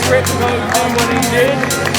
prep to go D1NZ.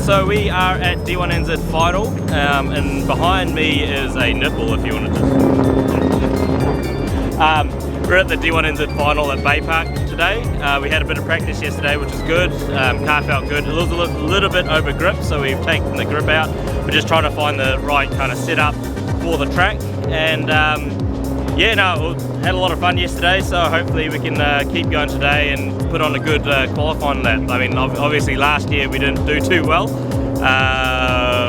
So we are at D1NZ final, and behind me is a nipple if you wanted to. We're at the D1NZ final at Bay Park today. We had a bit of practice yesterday, which is good. Car felt good. It was a little bit over grip, so we've taken the grip out. We're just trying to find the right kind of setup for the track, and yeah, no, had a lot of fun yesterday, so hopefully we can keep going today and put on a good qualifying lap. I mean, obviously last year we didn't do too well.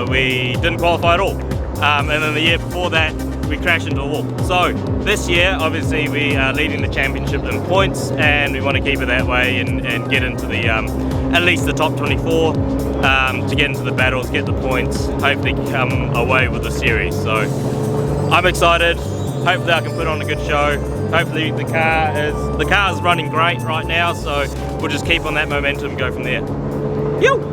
We didn't qualify at all. And then the year before that, we crashed into a wall. So this year, obviously we are leading the championship in points, and we want to keep it that way and get into the at least the top 24 to get into the battles, get the points, hopefully come away with the series. So I'm excited. Hopefully I can put on a good show. Hopefully the car is running great right now, so we'll just keep on that momentum and go from there. Yo!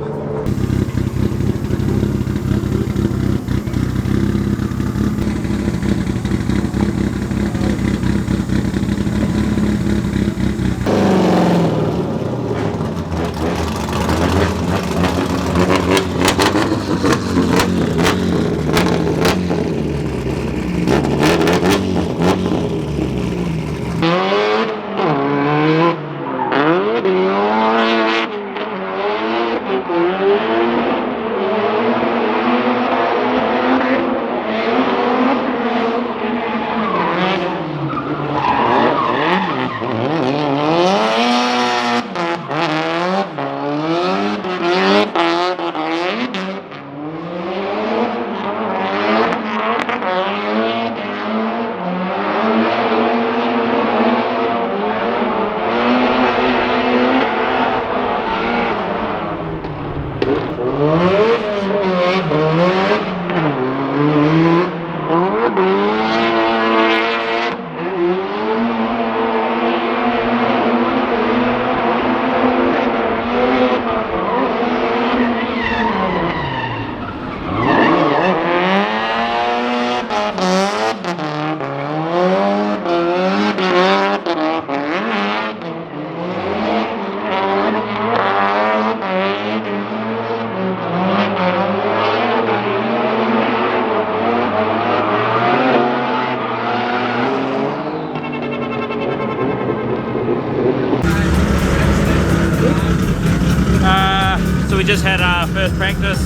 So we just had our first practice.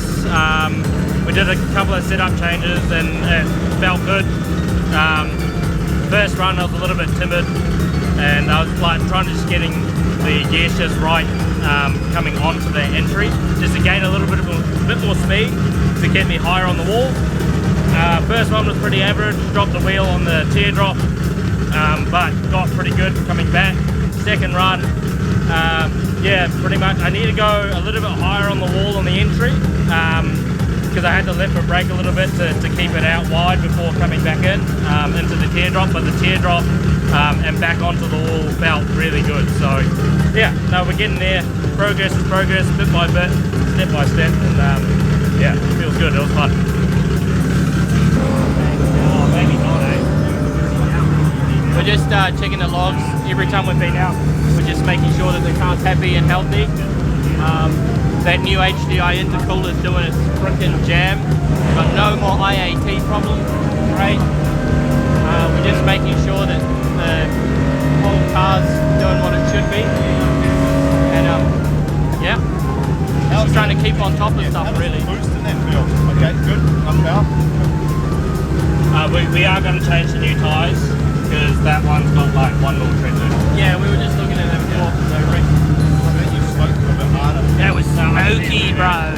We did a couple of setup changes and it felt good. First run I was a little bit timid and I was like trying to just getting the gear shifts right coming onto the entry just to gain a little bit more speed to get me higher on the wall. First one was pretty average, dropped the wheel on the teardrop, but got pretty good coming back. Second run, yeah, pretty much I need to go a little bit higher on the wall on the entry because I had to lift the brake a little bit to keep it out wide before coming back in into the teardrop, but the teardrop and back onto the wall felt really good. So yeah, no, we're getting there. Progress is progress, bit by bit, step by step, and yeah, it feels good. It was fun. Oh, maybe not, eh? We're just checking the logs every time we've been out. We're just making sure that the car's happy and healthy. That new HDI intercooler is doing its frickin' jam. Got no more IAT problems. Great. We're just making sure that the whole car's doing what it should be. And yeah, just trying to keep on top of stuff really. Boost in that field. Okay, good. Up now. We are going to change the new tyres because that one's got like one little tread loop. Yeah, we were just looking at that before. So You spoke a bit harder. that was smoky, bro.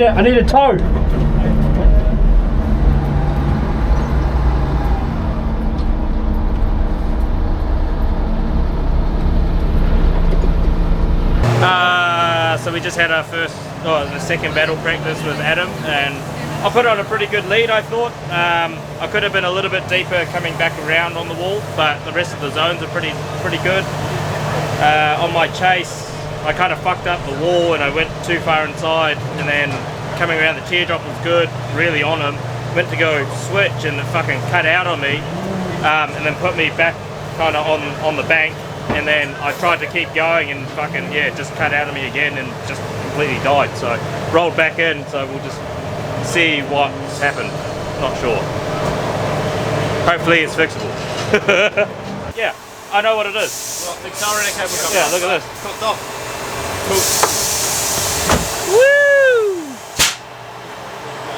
I need a tow. So we just had our the second battle practice with Adam, and I put on a pretty good lead, I thought. I could have been a little bit deeper coming back around on the wall, but the rest of the zones are pretty good. On my chase, I kind of fucked up the wall and I went too far inside, and then coming around the teardrop was good, really on him. Went to go switch and it fucking cut out on me, and then put me back kind of on the bank, and then I tried to keep going and fucking, yeah, just cut out of me again and just completely died. So rolled back in, so we'll just see what's happened, not sure. Hopefully it's fixable. Yeah, I know what it is. Well, the accelerator cable comes Yeah, look at this. Cooked off. Cool. Woo!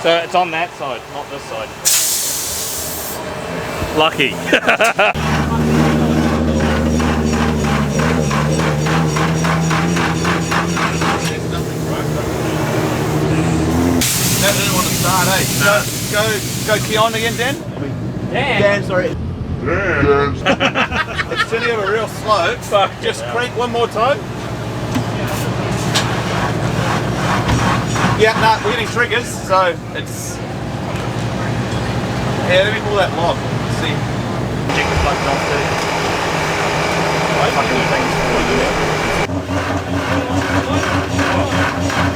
So it's on that side, not this side. Lucky. That didn't want to start, eh? No. Go key on again, Dan? Dan, sorry. It's turning over real slow. Fuck, just crank one more toe. Yeah, nah, we're getting triggers, so it's... Yeah, let me pull that lock. Let's see. Check the plugs off too.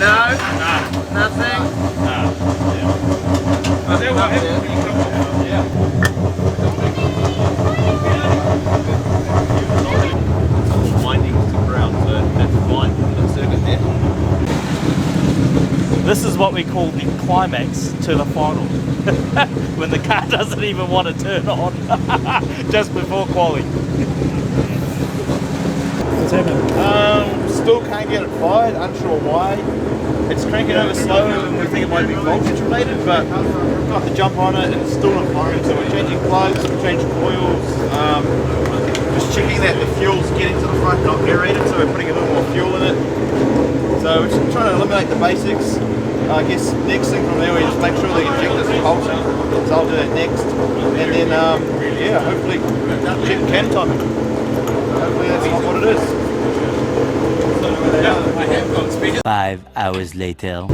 No, Nothing. I think what happened when you come off. Yeah. It's winding to ground, so that's fine in the circuit there. This is what we call the climax to the final. When the car doesn't even want to turn on. Just before quali. What's happening? Still can't get it fired, unsure why. it's cranking over slow and we think it might be voltage related, but we've got the jump on it and it's still not firing. So we're changing plugs, we're changing coils, just checking that the fuel's getting to the front, not aerated, so we're putting a little more fuel in it. So we're just trying to eliminate the basics. I guess next thing from there we just make sure the injector's propulsion, so I'll do that next. And then yeah, hopefully check cam timing. Hopefully that's not what it is. 5 hours later.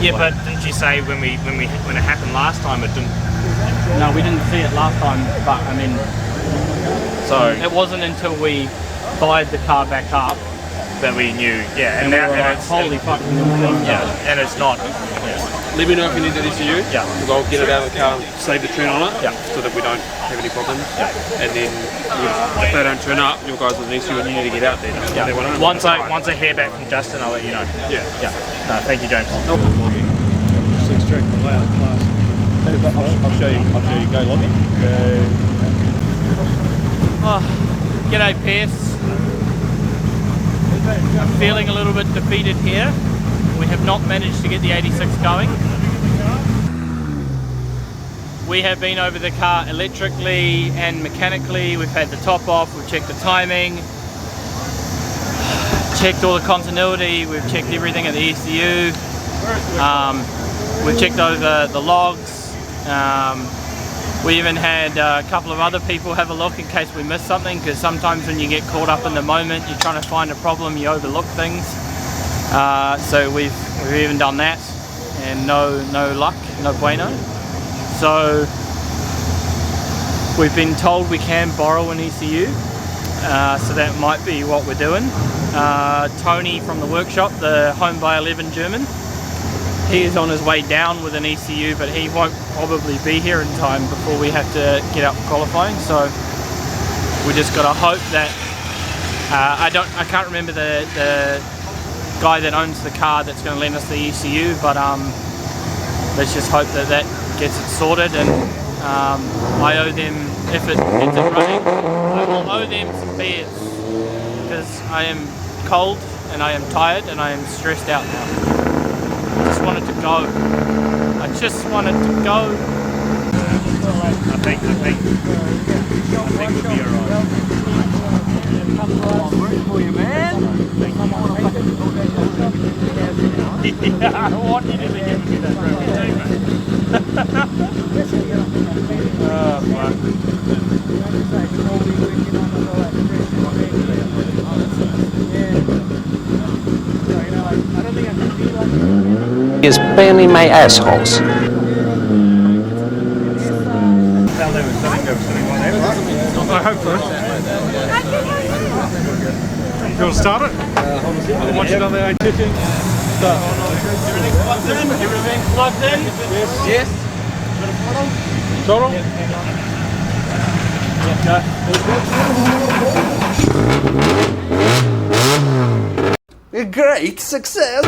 Yeah, but didn't you say when it happened last time it didn't? No, we didn't see it last time, but I mean, So it wasn't until we fired the car back up that we knew, yeah, and we were like, holy fucking yeah, and it's not. Let me know if you need that ECU. Yeah. Because I'll get it out of the car and save the turn on it. Yeah. So that we don't have any problems. Yeah. And then if they don't turn up, your guys with an ECU and you need to get out there. Yeah. Once I hear back from Justin, I'll let you know. Yeah. Yeah. No, thank you, James. I'll show you. Go lobby. Oh, g'day Pierce. I'm feeling a little bit defeated here. We have not managed to get the 86 going. We have been over the car electrically and mechanically. We've had the top off, we've checked the timing, checked all the continuity, we've checked everything at the ECU, we've checked over the logs. We even had a couple of other people have a look in case we missed something, because sometimes when you get caught up in the moment, you're trying to find a problem, you overlook things. So we've even done that, and no luck, no bueno. So we've been told we can borrow an ECU, so that might be what we're doing. Tony from the workshop, the Home by 11 German, he is on his way down with an ECU, but he won't probably be here in time before we have to get out for qualifying. So we just got to hope that I can't remember the guy that owns the car that's going to lend us the ECU, but let's just hope that that gets it sorted. And I owe them, if it gets it running, I will owe them some beers, because I am cold and I am tired and I am stressed out now. I just wanted to go. I just wanted to go. I think we'll be alright. I'm rooting for you, man. Yeah, I want you to be giving me that reputation. Oh, fuck. Is barely my assholes. I hope so. You want to start it? Once you've done the checking, start. Everything's plugged in? Everything's plugged in? Yes. Throttle? A great success!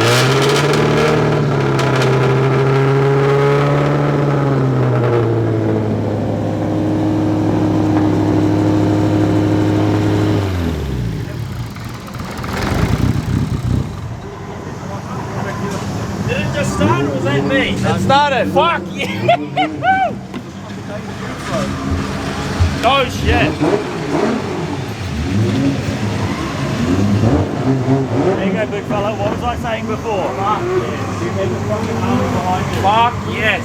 Did it just start, or was that me? It started. Fuck yeah! Oh shit! There you go, big fella. What was I saying before? Fuck yes. You had the fucking arms behind you. Fuck yes!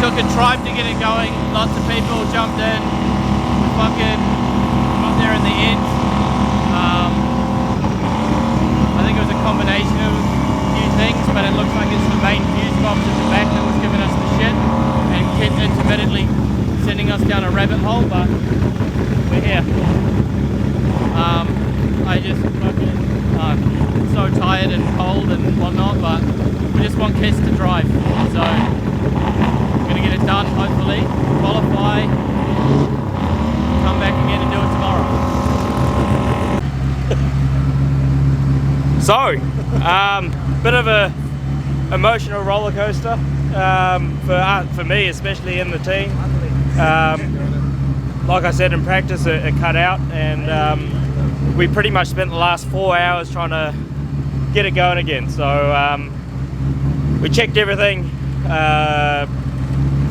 Took a tribe to get it going, lots of people jumped in, we fucking got there in the end. I think it was a combination of a few things, but it looks like it's the main fuse box at the back that was giving us the shit, and kept into hole, but we're here. I just fucking, I'm so tired and cold and whatnot, but we just want Kes to drive. So we're gonna get it done, hopefully, qualify, come back again and do it tomorrow. So, bit of a emotional roller coaster for me, especially in the team. Like I said, in practice it cut out, and we pretty much spent the last 4 hours trying to get it going again. So we checked everything,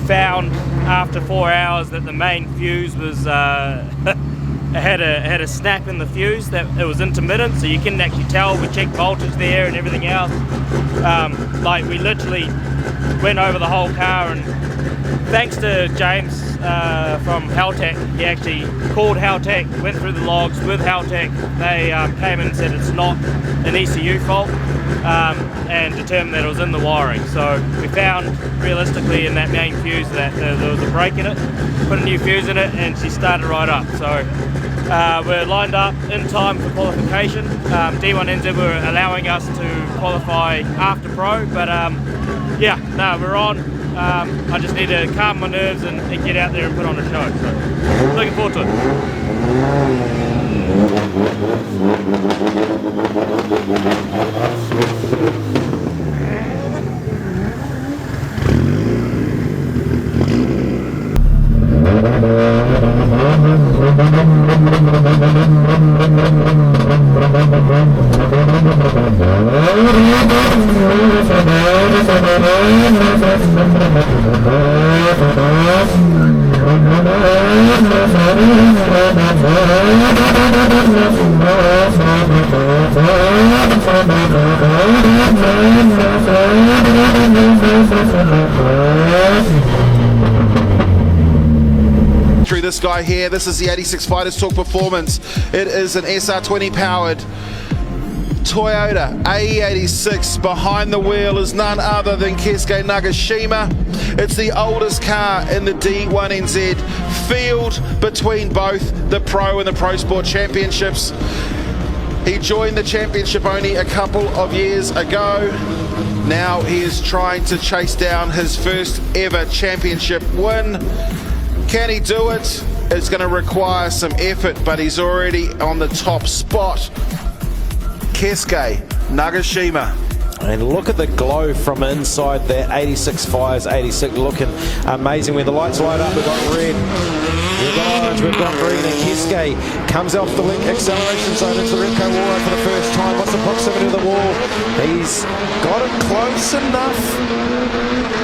found after 4 hours that the main fuse was had a snap in the fuse, that it was intermittent, so you couldn't actually tell. We checked voltage there and everything else. Like, we literally went over the whole car, and thanks to James from Haltech, he actually called Haltech, went through the logs with Haltech. They came in and said it's not an ECU fault, and determined that it was in the wiring. So we found realistically in that main fuse that there was a break in it, put a new fuse in it, and she started right up. So we're lined up in time for qualification. D1NZ were allowing us to qualify after pro, but yeah, no, we're on. I just need to calm my nerves and get out there and put on a show. So looking forward to it. This guy here, this is the 86Fighters Talk Performance. It is an SR20 powered Toyota AE86. Behind the wheel is none other than Keisuke Nagashima. It's the oldest car in the D1NZ field between both the Pro and the Pro Sport Championships. He joined the championship only a couple of years ago. Now he is trying to chase down his first ever championship win. Can he do it? It's going to require some effort, but he's already on the top spot. Keisuke Nagashima. And look at the glow from inside that 86Fighters 86, looking amazing. When the lights light up, we've got red, we've got orange, we've got green, and Keisuke comes off the link acceleration zone into the Repco wall for the first time. What's the proximity of the wall? He's got it close enough.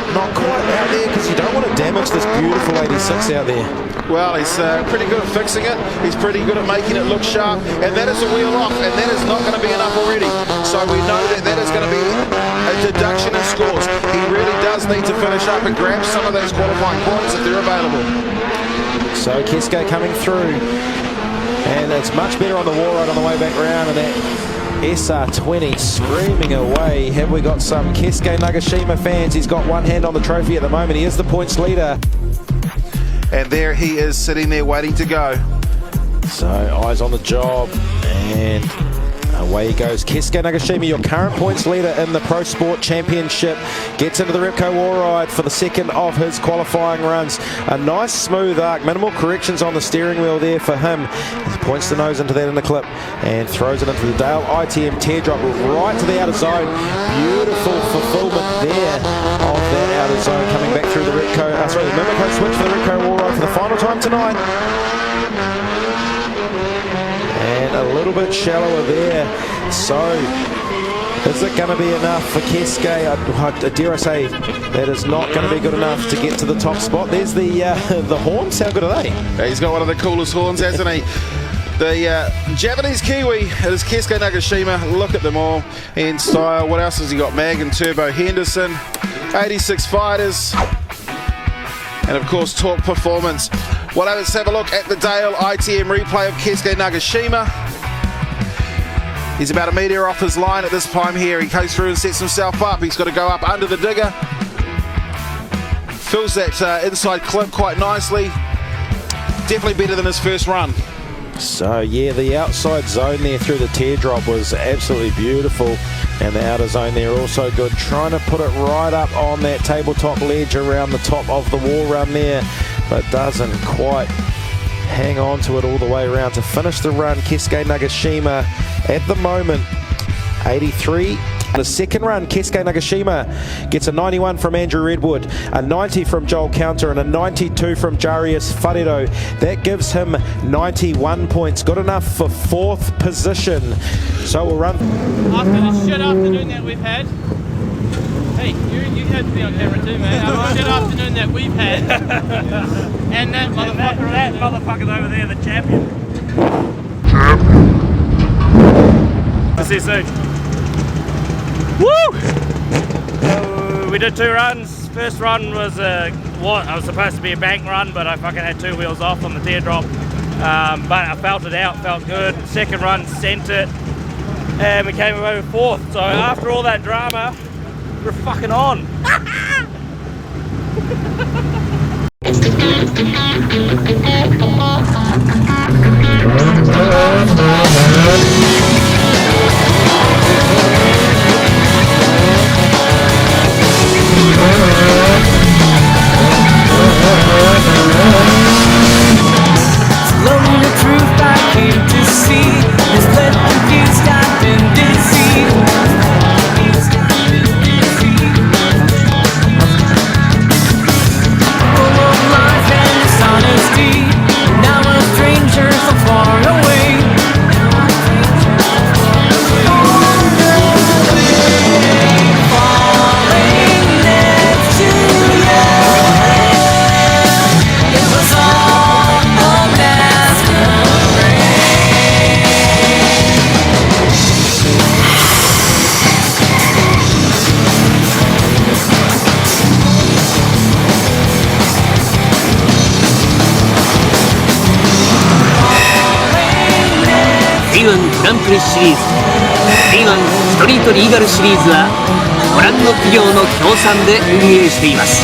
Not quite out there, because you don't want to damage this beautiful 86 out there. Well, he's pretty good at fixing it. He's pretty good at making it look sharp, and that is a wheel off, and that is not going to be enough already. So we know that that is going to be a deduction in scores. He really does need to finish up and grab some of those qualifying points if they're available. So Keisuke coming through, and it's much better on the wall right on the way back round, and that SR20 screaming away. Have we got some Keisuke Nagashima fans? He's got one hand on the trophy at the moment. He is the points leader. And there he is, sitting there waiting to go. So eyes on the job, and away he goes. Keisuke Nagashima, your current points leader in the Pro Sport Championship, gets into the Repco wall ride for the second of his qualifying runs. A nice smooth arc, minimal corrections on the steering wheel there for him. He points the nose into that in the clip and throws it into the Dale ITM teardrop right to the outer zone. Beautiful fulfillment there of that outer zone, coming back through the Repco, the Mimico switch for the Repco wall ride for the final time tonight. And a little bit shallower there. So, is it going to be enough for Keisuke? Dare I say, that is not going to be good enough to get to the top spot. There's the horns. How good are they? He's got one of the coolest horns, hasn't he? The Japanese Kiwi, it is Keisuke Nagashima. Look at them all in style. What else has he got? Mag Turbo Henderson, 86Fighters, and of course Talk Performance. Well, let's have a look at the Dale ITM replay of Keisuke Nagashima. He's about a metre off his line at this time here. He goes through and sets himself up. He's got to go up under the digger. Fills that inside clip quite nicely. definitely better than his first run. So yeah, the outside zone there through the teardrop was absolutely beautiful, and the outer zone there also good. Trying to put it right up on that tabletop ledge around the top of the wall run there, but doesn't quite hang on to it all the way around to finish the run. Keisuke Nagashima at the moment 83. The second run, Keisuke Nagashima gets a 91 from Andrew Redwood, a 90 from Joel Counter, and a 92 from Jarius Wharedo. That gives him 91 points, good enough for 4th position. So we'll run. After the shit afternoon that we've had, hey, you have to be on camera too, mate. After the shit afternoon that we've had, and that motherfucker's over there, the champion. See you soon. Woo! So we did 2 runs. First run was I was supposed to be a bank run, but I fucking had 2 wheels off on the teardrop. But I felt it out, felt good. Second run, sent it, and we came away with 4th. So after all that drama, we're fucking on. Slowly the truth I came to see is that confused I've been deceived. Full of lies and dishonesty, now a stranger so far away. Falling next to you. It was all a D1 グランプリシリーズ D1 ストリートリーガルシリーズはご覧の企業の協賛で運営しています。